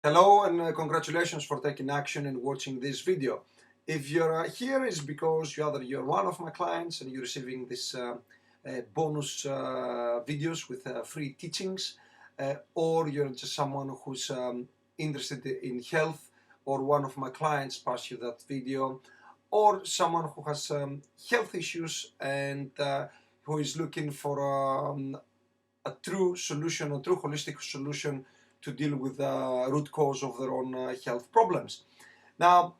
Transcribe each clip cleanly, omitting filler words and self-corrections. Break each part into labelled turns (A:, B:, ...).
A: Hello and congratulations for taking action and watching this video. If you're here is because you're one of my clients and you're receiving this bonus videos with free teachings, or you're just someone who's interested in health, or one of my clients passed you that video, or someone who has health issues and who is looking for a true solution, a true holistic solution to deal with the root cause of their own health problems. Now,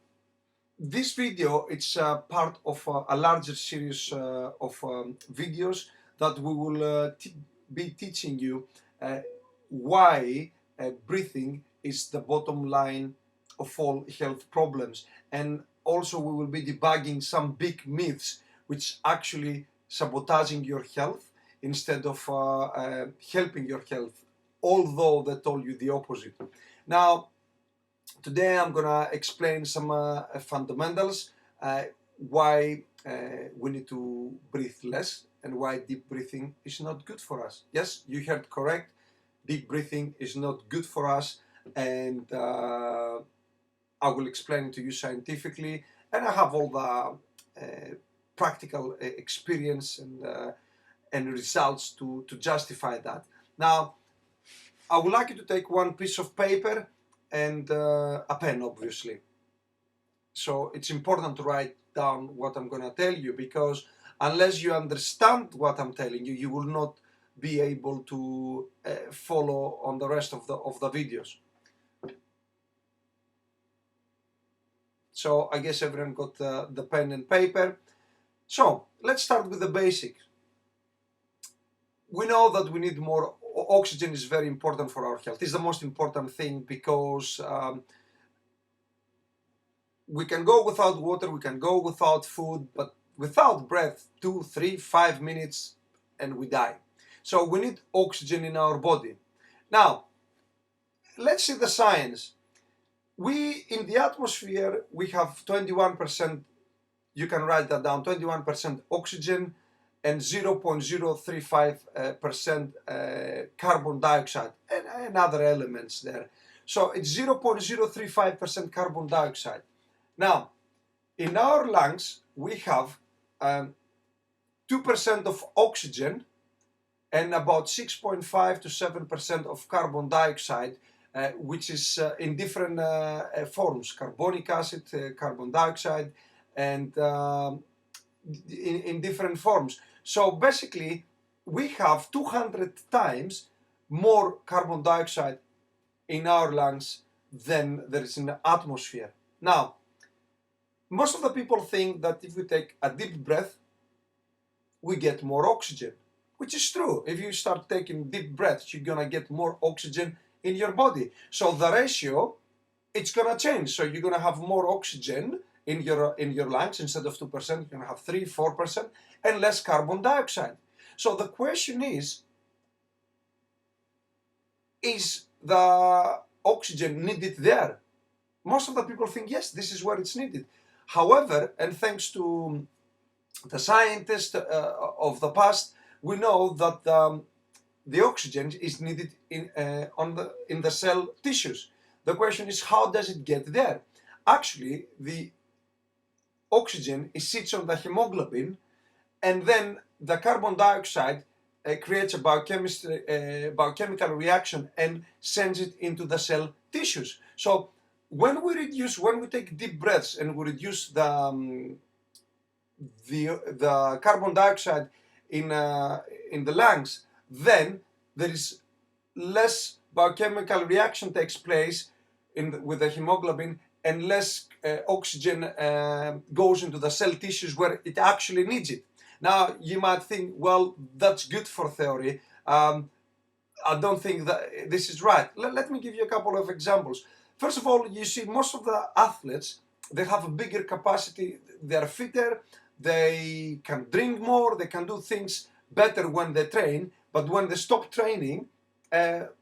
A: this video it's part of a larger series of videos that we will be teaching you why breathing is the bottom line of all health problems, and also we will be debugging some big myths which actually sabotaging your health instead of helping your health, although they told you the opposite. Now, today I'm gonna explain some fundamentals, why we need to breathe less and why deep breathing is not good for us. Yes, you heard correct. Deep breathing is not good for us, and I will explain it to you scientifically, and I have all the practical experience and results to justify that. Now, I would like you to take one piece of paper and a pen, obviously. So it's important to write down what I'm going to tell you, because unless you understand what I'm telling you, you will not be able to follow on the rest of the videos. So I guess everyone got the pen and paper. So let's start with the basics. We know that we need more oxygen. Is very important for our health. It's the most important thing, because we can go without water, we can go without food, but without breath, 2, 3, 5 minutes and we die. So we need oxygen in our body. Now, let's see the science. In the atmosphere, we have 21%, you can write that down, 21% oxygen and 0.035% carbon dioxide and other elements there. So it's 0.035% carbon dioxide. Now, in our lungs, we have 2% of oxygen and about 6.5 to 7% of carbon dioxide, which is in different forms, carbonic acid, carbon dioxide, and in different forms. So basically, we have 200 times more carbon dioxide in our lungs than there is in the atmosphere. Now, most of the people think that if we take a deep breath, we get more oxygen, which is true. If you start taking deep breaths, you're gonna get more oxygen in your body. So the ratio, it's gonna change. So you're gonna have more oxygen in your lungs. Instead of 2%, you're gonna have 3, 4%, and less carbon dioxide. So the question is the oxygen needed there? Most of the people think yes, this is where it's needed. However, and thanks to the scientists of the past, we know that the oxygen is needed in the cell tissues. The question is, how does it get there? Actually, the oxygen sits on the hemoglobin, and then the carbon dioxide creates a biochemical reaction and sends it into the cell tissues. So when we take deep breaths and we reduce the carbon dioxide in the lungs, then there is less biochemical reaction takes place with the hemoglobin, and less oxygen goes into the cell tissues where it actually needs it. Now, you might think, well, that's good for theory. I don't think that this is right. Let me give you a couple of examples. First of all, you see most of the athletes, they have a bigger capacity, they're fitter, they can drink more, they can do things better when they train, but when they stop training, their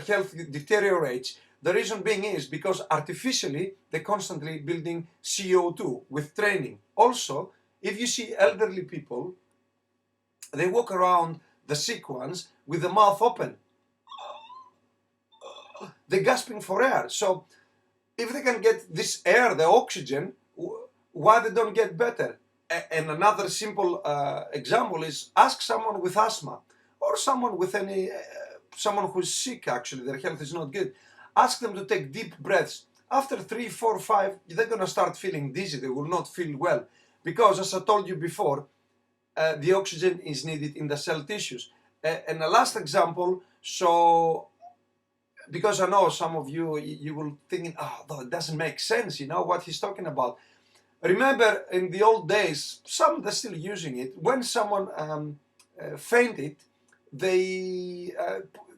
A: health deteriorates. The reason being is because artificially they're constantly building CO2 with training. Also, if you see elderly people, they walk around the sick ones with the mouth open. they're gasping for air. So if they can get this air, the oxygen, why they don't get better? And another simple example is ask someone with asthma or someone with someone who's sick, actually, their health is not good. Ask them to take deep breaths. After 3, 4, 5, they're going to start feeling dizzy. They will not feel well. Because, as I told you before, the oxygen is needed in the cell tissues. And the last example, so because I know some of you will thinking, oh, it doesn't make sense, what he's talking about. Remember, in the old days, some they're still using it. When someone fainted, they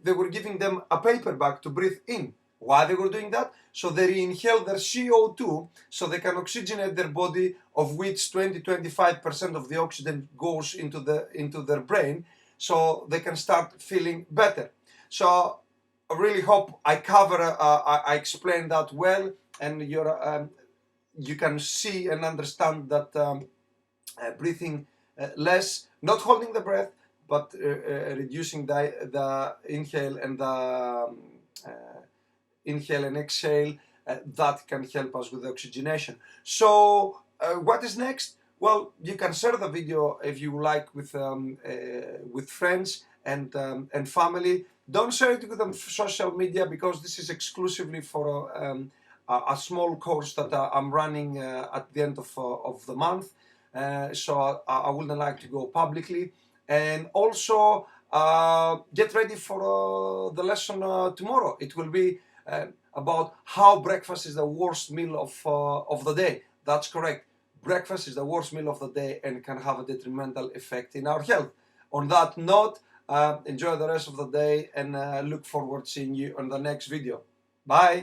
A: were giving them a paper bag to breathe in. Why they were doing that? So they inhale their CO2 so they can oxygenate their body, of which 20-25% of the oxygen goes into their brain, so they can start feeling better. So I really hope I explained that well, and you can see and understand that breathing less, not holding the breath, but reducing the inhale and the inhale and exhale, that can help us with oxygenation. So what is next? Well, you can share the video if you like with friends and family. Don't share it with them social media, because this is exclusively for a small course that I'm running at the end of the month. So I wouldn't like to go publicly. And also get ready for the lesson tomorrow. It will be about how breakfast is the worst meal of the day. That's correct. Breakfast is the worst meal of the day and can have a detrimental effect in our health. On that note, enjoy the rest of the day, and look forward to seeing you on the next video. Bye.